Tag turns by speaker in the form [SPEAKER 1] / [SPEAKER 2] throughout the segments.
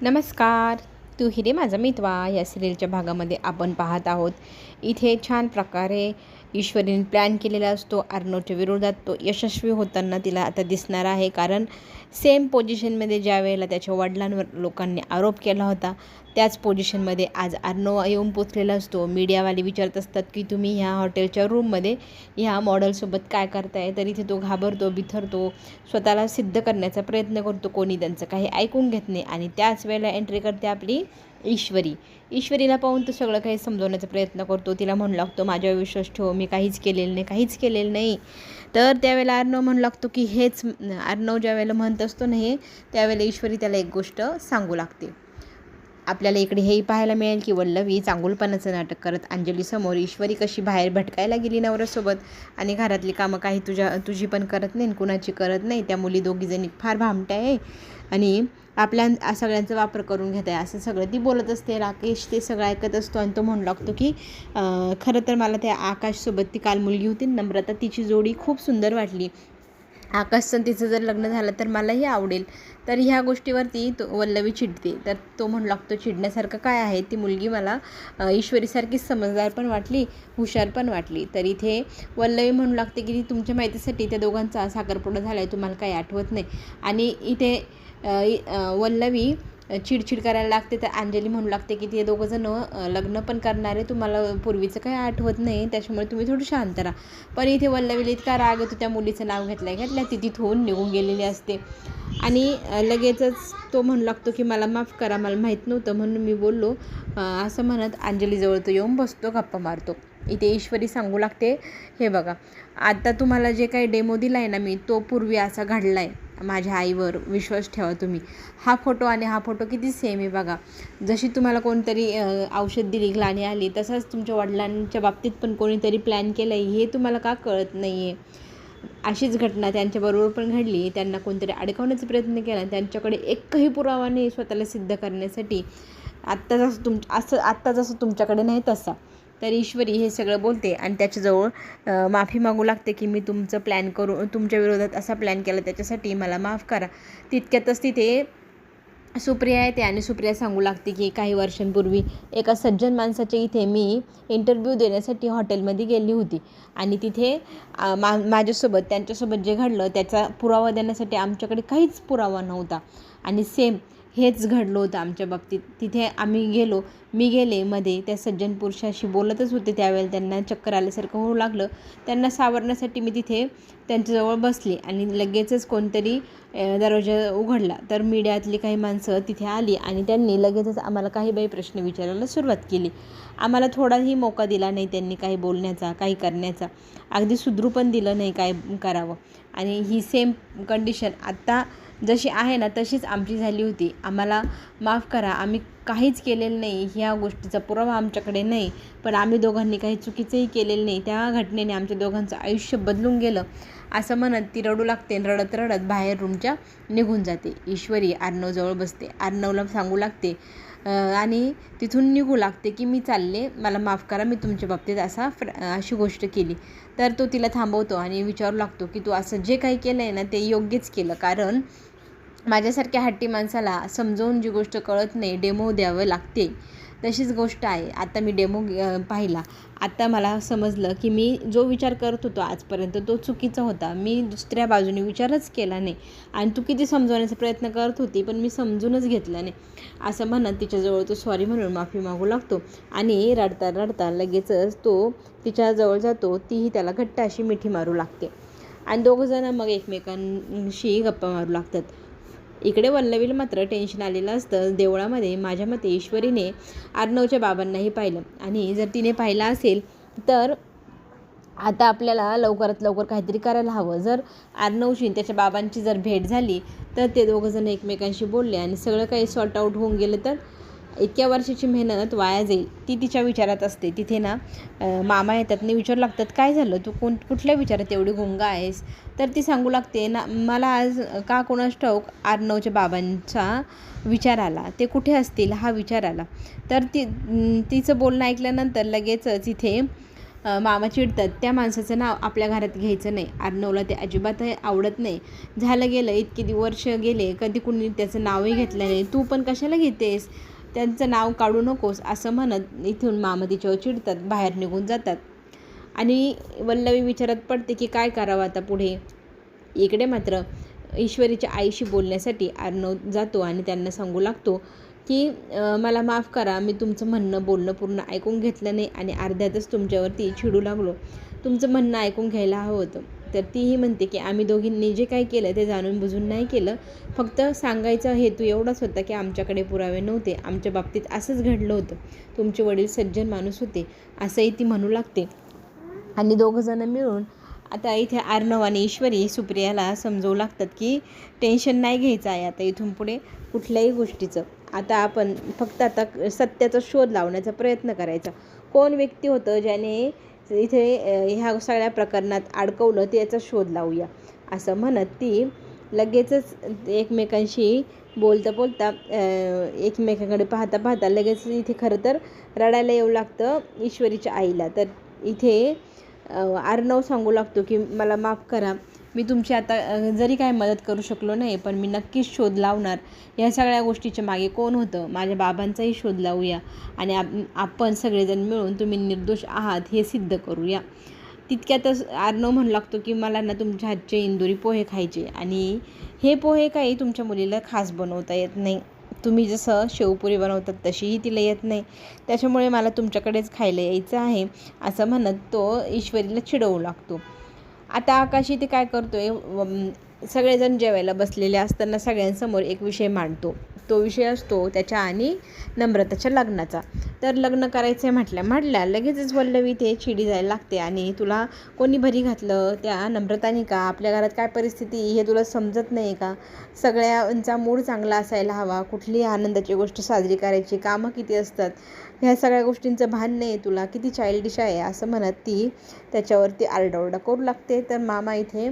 [SPEAKER 1] नमस्कार. तू हिरे माझा मितवा या सिरियलच्या भागामध्ये आपण पाहत आहोत. इथे छान प्रकारे ईश्वरीने प्लॅन केलेला असतो. अर्णवच्या विरोधात तो यशस्वी होताना तिला आता दिसणार आहे. कारण सेम पोझिशनमध्ये ज्या वेळेला त्याच्या वडिलांवर लोकांनी आरोप केला होता त्याच पोझिशनमध्ये आज अर्णव येऊन पोचलेला असतो. मीडियावाले विचारत असतात की तुम्ही ह्या हॉटेलच्या रूममध्ये ह्या मॉडेलसोबत काय करताय. तर इथे तो घाबरतो, बिथरतो, स्वतःला सिद्ध करण्याचा प्रयत्न करतो. कोणी त्यांचं काही ऐकून घेत नाही. आणि त्याच वेळेला एंट्री करते आपली ईश्वरी. ईश्वरीला पाहून तो सगळं काही समजवण्याचा प्रयत्न करतो. तिला म्हणू लागतो माझ्यावर विश्वास ठेव, मी काहीच केलेलं नाही. तर त्यावेळेला अर्णव म्हणू लागतो की हेच अर्णव ज्या वेळेला म्हणत असतो ना हे, त्यावेळेला ईश्वरी त्याला एक गोष्ट सांगू लागते. आपल्याला इकडे हेही पाहायला मिळेल की वल्लवी चांगुलपणाचं नाटक करत अंजलीसमोर ईश्वरी कशी बाहेर भटकायला गेली नवऱ्यासोबत आणि घरातली कामं काही तुझी पण करत नाही, कुणाची करत नाही. त्या मुली दोघीजणी फार भामट्या आहे आणि आपल्या सगळ्यांचा वापर करून घेत आहे असं सगळं ती बोलत असते. राकेश ते सगळं ऐकत असतो आणि तो म्हणू लागतो की खरं तर मला त्या आकाशसोबत ती काल मुलगी होती नम्रता, तिची जोडी खूप सुंदर वाटली. आकाशचं तिचं जर लग्न झालं तर मलाही आवडेल. तर ह्या गोष्टीवरती वल्लवी चिडते. तर तो म्हणू लागतो चिडण्यासारखं काय आहे, ती मुलगी मला ईश्वरीसारखीच समजदार पण वाटली, हुशार पण वाटली. तर इथे वल्लवी म्हणू लागते की तुमच्या माहितीसाठी त्या दोघांचा साखरपुडा झाला आहे, तुम्हाला काही आठवत नाही. आणि इथे वल्लवी चिडचिड करायला लागते. तर अंजली म्हणू लागते की ते दोघंजण लग्न पण करणार आहे, तुम्हाला पूर्वीचं काही आठवत नाही, त्याच्यामुळे तुम्ही थोडं शांत राहा. पण इथे वल्लवीला इतका राग येतो, त्या मुलीचं नाव घेतल्या ती तिथून निघून गेलेली असते. आणि लगेचच तो म्हणू लागतो की मला माफ करा, मला माहीत नव्हतं म्हणून मी बोललो, असं म्हणत अंजलीजवळ तो येऊन बसतो, गप्पा मारतो. इथे ईश्वरी सांगू लागते हे बघा, आता तुम्हाला जे काही डेमो दिला आहे ना मी, तो पूर्वी असा घडला आहे. माझ्या आईवर विश्वास ठेवा तुम्ही. हा फोटो आणि हा फोटो किती सेम आहे बघा. जशी तुम्हाला कोणतरी औषध दिली, ग्लानी आली, तसंच तुमच्या वडिलांच्या बाबतीत पण कोणीतरी प्लॅन केलं आहे, हे तुम्हाला का कळत नाही आहे. अशीच घटना त्यांच्याबरोबर पण घडली. त्यांना कोणतरी अडकवण्याचा प्रयत्न केला, त्यांच्याकडे एकही पुरावा नाही स्वतःला सिद्ध करण्यासाठी. आत्ता जसं तुमच्याकडे नाही तसा. तर ईश्वरी हे सगळं बोलते आणि त्याच्याजवळ माफी मागू लागते की मी तुमच्या विरोधात असा प्लॅन केला, त्याच्यासाठी मला माफ करा. तितक्यातच तिथे सुप्रिया येते आणि सुप्रिया सांगू लागते की काही वर्षांपूर्वी एका सज्जन माणसाच्या इथे मी इंटरव्ह्यू देण्यासाठी हॉटेलमध्ये गेली होती आणि तिथे माझ्यासोबत त्यांच्यासोबत जे घडलं त्याचा पुरावा देण्यासाठी आमच्याकडे काहीच पुरावा नव्हता. आणि सेम हेच घडलं होतं आमच्या बाबतीत. तिथे मी गेले मध्ये त्या सज्जन पुरुषाशी बोलतच होते, त्यावेळेला त्यांना चक्कर आल्यासारखं होऊ लागलं. त्यांना सावरण्यासाठी मी तिथे त्यांच्याजवळ बसली आणि लगेचच कोणतरी दरवाजा उघडला. तर मीडियातली काही माणसं तिथे आली आणि त्यांनी लगेचच आम्हाला काही प्रश्न विचारायला सुरुवात केली. आम्हाला थोडाही मोका दिला नाही त्यांनी काही बोलण्याचा, काही करण्याचा. अगदी सुधरू पण दिलं नाही काय करावं. आणि ही सेम कंडिशन आत्ता जशी आहे ना तशीच आमची झाली होती. आम्हाला माफ करा, आम्ही काहीच केलेलं नाही, ह्या गोष्टीचा पुरावा आमच्याकडे नाही, पण आम्ही दोघांनी काही चुकीचंही केलेलं नाही. त्या घटनेने आमच्या दोघांचं आयुष्य बदलून गेलं. असं म्हणत ती रडू लागते. रडत रडत बाहेर रूमच्या निघून जाते. ईश्वरी अर्णवजवळ बसते, अर्णवला सांगू लागते आणि तिथून निघू लागते की मी चालले, मला माफ करा, मी तुमच्या बाबतीत अशी गोष्ट केली. तर तो तिला थांबवतो आणि विचारू लागतो की तू असं जे काही केलं आहे ना ते योग्यच केलं, कारण माझ्यासारख्या हट्टी माणसाला समजावून जी गोष्ट कळत नाही डेमो द्यावं लागते. तशीच गोष्ट आहे. आता मी डेमो पाहिला, आता मला समजलं की मी जो विचार करत होतो आजपर्यंत तो चुकीचा होता. मी दुसऱ्या बाजूने विचारच केला नाही आणि तू किती समजवण्याचा प्रयत्न करत होती पण मी समजूनच घेतला नाही. असं म्हणत तिच्याजवळ तो सॉरी म्हणून माफी मागू लागतो आणि रडता रडता लगेचच तो तिच्याजवळ जातो. तीही त्याला घट्ट अशी मिठी मारू लागते आणि दोघंजणं मग एकमेकांशी गप्पा मारू लागतात. इकडे वल्लवीला मात्र टेन्शन आलेलं असतं. देवळामध्ये माझ्या मते ईश्वरीने अर्णवच्या बाबांनाही पाहिलं आणि जर तिने पाहिलं असेल तर आता आपल्याला लवकरात लवकर काहीतरी करायला हवं. जर अर्णवशी त्याच्या बाबांची जर भेट झाली तर ते दोघंजण एकमेकांशी बोलले आणि सगळं काही सॉर्ट आऊट होऊन गेलं तर इतक्या वर्षाची मेहनत वाया जाईल. ती तिच्या विचारात असते. तिथे ना मामा येतात आणि विचारू लागतात काय झालं, तू कुठल्या विचारात एवढी गुंगा आहेस. तर ती सांगू लागते ना मला आज का कोणास ठाऊक अर्णवच्या बाबांचा विचार आला, ते कुठे असतील हा विचार आला. तर तिचं बोलणं ऐकल्यानंतर लगेचच इथे मामा चिडतात, त्या माणसाचं नाव आपल्या घरात घ्यायचं नाही. अर्णवला ते अजिबातही आवडत नाही. झालं गेलं, इतकी वर्ष गेले, कधी कुणी त्याचं नावही घेतलं नाही. तू पण कशाला घेतेस, त्यांचं नाव काढू नकोस असं म्हणत इथून मामा तिच्यावर चिडतात, बाहेर निघून जातात. आणि वल्लवी विचारात पडते की काय करावं आता पुढे. इकडे मात्र ईश्वरीच्या आईशी बोलण्यासाठी अर्णव जातो आणि त्यांना सांगू लागतो की मला माफ करा, मी तुमचं बोलणं पूर्ण ऐकून घेतलं नाही आणि अर्ध्यातच तुमच्यावरती चिडू लागलो. तुमचं म्हणणं ऐकून घ्यायला हवं होतं. तर तीही म्हणते की आम्ही दोघींनी जे काही केलं ते जाणून बुजून नाही केलं, फक्त सांगायचा हेतू एवढाच होता की आमच्याकडे पुरावे नव्हते, आमच्या बाबतीत असंच घडलं होतं, तुमचे वडील सज्जन माणूस होते असंही ती म्हणू लागते. आणि दोघंजणं मिळून आता इथे अर्णव आणि ईश्वरी सुप्रियाला समजवू लागतात की टेन्शन नाही घ्यायचं आहे आता इथून पुढे कुठल्याही गोष्टीचं. आता आपण फक्त आता सत्याचा शोध लावण्याचा प्रयत्न करायचा. कोण व्यक्ती होतं ज्याने इथे ह्या सगळ्या प्रकरणात अडकवलं त्याचा शोध लावूया असं म्हणत ती लगेचच एकमेकांशी बोलता एकमेकांकडे पाहता लगेच इथे खरं तर रडायला येऊ लागतं ईश्वरीच्या आईला. तर इथे अर्णव सांगू लागतो की मला माफ करा, मी तुमची आता जरी काय मदत करू शकलो नाही पण मी नक्कीच शोध लावणार. या सगळ्या गोष्टीच्या मागे कोण होतं, माझ्या बाबांचाही शोध लावूया आणि आपण सगळेजण मिळून तुम्ही निर्दोष आहात हे सिद्ध करूया. तितक्यातच अर्णव म्हणू लागतो की मला ना तुमच्या हातचे इंदुरी पोहे खायचे आणि हे पोहे काही तुमच्या मुलीला खास बनवता येत नाही. तुम्ही जसं शेवपुरी बनवतात तशीही तिला येत नाही, त्याच्यामुळे मला तुमच्याकडेच खायला यायचं आहे असं म्हणत तो ईश्वरीला चिडवू लागतो. आता आकाश इथे काय करतोय, सगळेजण जेवायला बसलेले असताना सगळ्यांसमोर एक विषय मांडतो. तो विषय असतो त्याच्या आणि नम्रताच्या लग्नाचा. तर लग्न करायचं आहे म्हटल्या लगेचच वल्लवी इथे चिडी जायला लागते आणि तुला कोणी भरी घातलं, त्या नम्रताने का, आपल्या घरात काय परिस्थिती हे तुला समजत नाही का, सगळ्यांचा मूड चांगला असायला हवा, कुठलीही आनंदाची गोष्ट साजरी करायची, कामं किती असतात, ह्या सगळ्या गोष्टींचं भान नाही तुला, किती चाइल्डिश आहे असं म्हणत ती त्याच्यावरती आरडाओरडा करू लागते. तर मामा इथे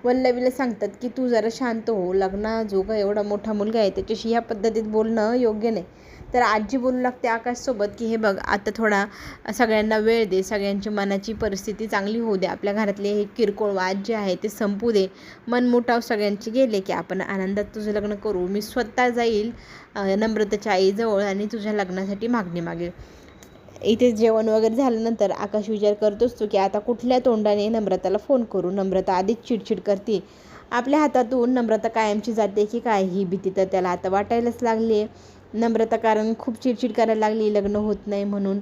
[SPEAKER 1] वल्लवीला सांगतात की तू जरा शांत हो, लग्नाजोगा एवढा मोठा मुलगा आहे त्याच्याशी ह्या पद्धतीत बोलणं योग्य नाही. तर आजी बोलू लागते आकाशसोबत की हे बघ आता थोडा सगळ्यांना वेळ दे, सगळ्यांची मनाची परिस्थिती चांगली होऊ दे, आपल्या घरातले हे किरकोळ वाद जे आहे ते संपू दे, मनमुटाव सगळ्यांचे गेले की आपण आनंदात तुझं लग्न करू. मी स्वतः जाईल नम्रताच्या आईजवळ आणि तुझ्या लग्नासाठी मागणी मागेल. इथे जेवण वगैरे झाल्यानंतर आकाश विचार करत असतो की आता कुठल्या तोंडाने नम्रताला फोन करू. नम्रता आधीच चिडचिड करते, आपल्या हातातून नम्रता कायमची जाते की काय ही भीती तर त्याला आता वाटायलाच लागली आहे. नम्रता कारण खूप चिडचिड करायला लागली लग्न होत नाही म्हणून.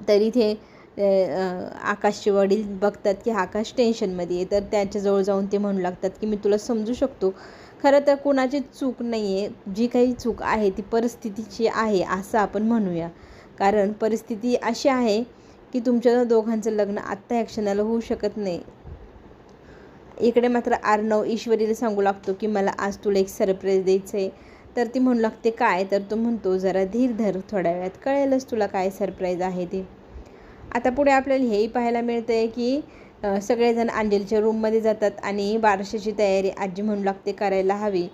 [SPEAKER 1] तर इथे आकाशचे वडील बघतात की आकाश टेन्शनमध्ये आहे, तर त्याच्याजवळ जाऊन ते म्हणू लागतात की मी तुला समजू शकतो, खरं तर कुणाची चूक नाही आहे, जी काही चूक आहे ती परिस्थितीची आहे असं आपण म्हणूया. कारण परिस्थिती अशी आहे की तुमच्या दोघांचं लग्न आत्ता ह्या क्षणाला होऊ शकत नाही. इकडे मात्र अर्णव ईश्वरीला सांगू लागतो की मला आज तुला एक सरप्राईज द्यायचं आहे. तर ती म्हणू लागते काय, तर तो म्हणतो जरा धीर धर, थोड्या वेळात कळेलच तुला काय सरप्राईज आहे ते. आता पुढे आपल्याला हेही पाहायला मिळतं आहे की सगळेजण अंजलीच्या रूममध्ये जातात आणि बारशाची तयारी आजी म्हणू लागते करायला हवी.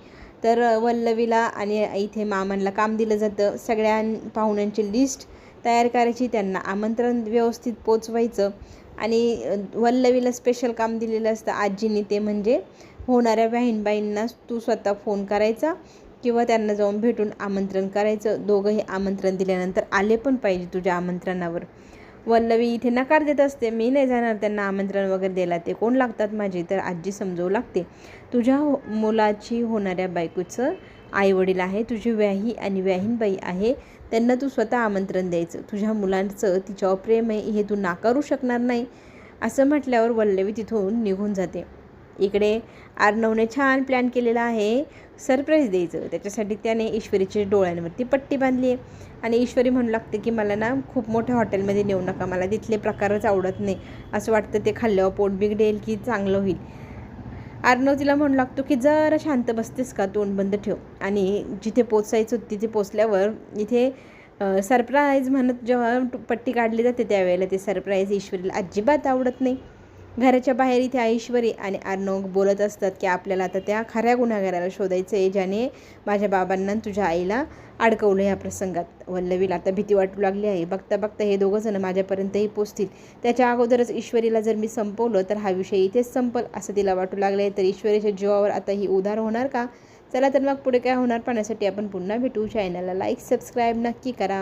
[SPEAKER 1] तर वल्लवीला आणि इथे मामांना काम दिलं जातं, सगळ्या पाहुण्यांची लिस्ट तयार करायची, त्यांना आमंत्रण व्यवस्थित पोचवायचं आणि वल्लवीला स्पेशल काम दिलेलं असतं आजीने, ते म्हणजे होणाऱ्या बहीणबाईंना तू स्वतः फोन करायचा किंवा त्यांना जाऊन भेटून आमंत्रण करायचं. दोघंही आमंत्रण दिल्यानंतर आले पण पाहिजे तुझ्या आमंत्रणावर. वल्लवी इथे नकार देत असते, मी नाही जाणार त्यांना आमंत्रण वगैरे द्यायला, ते कोण लागतात माझे. तर आजी समजवू लागते तुझ्या मुलाची होणाऱ्या बायकोचं आईवडील आहे, तुझी व्याही आणि व्याहीनबाई आहे, त्यांना तू स्वतः आमंत्रण द्यायचं, तुझ्या मुलांचं तिच्यावर प्रेम आहे हे तू नाकारू शकणार नाही असं म्हटल्यावर वल्लवी तिथून निघून जाते. इकडे अर्णवने छान प्लॅन केलेला आहे सरप्राईज द्यायचं, त्याच्यासाठी त्याने ईश्वरीच्या डोळ्यांवरती पट्टी बांधली आहे आणि ईश्वरी म्हणू लागते की मला ना खूप मोठ्या हॉटेलमध्ये नेऊ नका, मला तिथले प्रकारच आवडत नाही, असं वाटतं ते खाल्ल्यावर पोट बिघडेल की चांगलं होईल. अर्णव तिला म्हणू लागतो की जरा शांत बसतेस का, तोंड बंद ठेव. आणि जिथे पोचायचं तिथे पोचल्यावर इथे सरप्राईज म्हणत जेव्हा पट्टी काढली जाते त्यावेळेला ते सरप्राईज ईश्वरीला अजिबात आवडत नाही. घराच्या बाहेर इथे ऐश्वरी आणि अर्णव बोलत असतात की आपल्याला आता त्या खऱ्या गुन्हेगाराला शोधायचं आहे ज्याने माझ्या बाबांना तुझ्या आईला अडकवलं ह्या प्रसंगात. वल्लवीला आता भीती वाटू लागली आहे. बघता बघता हे दोघंजण माझ्यापर्यंतही पोचतील. त्याच्या अगोदरच ईश्वरीला जर मी संपवलं तर हा विषय इथेच संपल असं तिला वाटू लागलं आहे. तर ईश्वरीच्या जीवावर आता ही उधार होणार का? चला तर मग पुढे काय होणार पाहण्यासाठी आपण पुन्हा भेटू. चॅनलला लाईक सबस्क्राईब नक्की करा.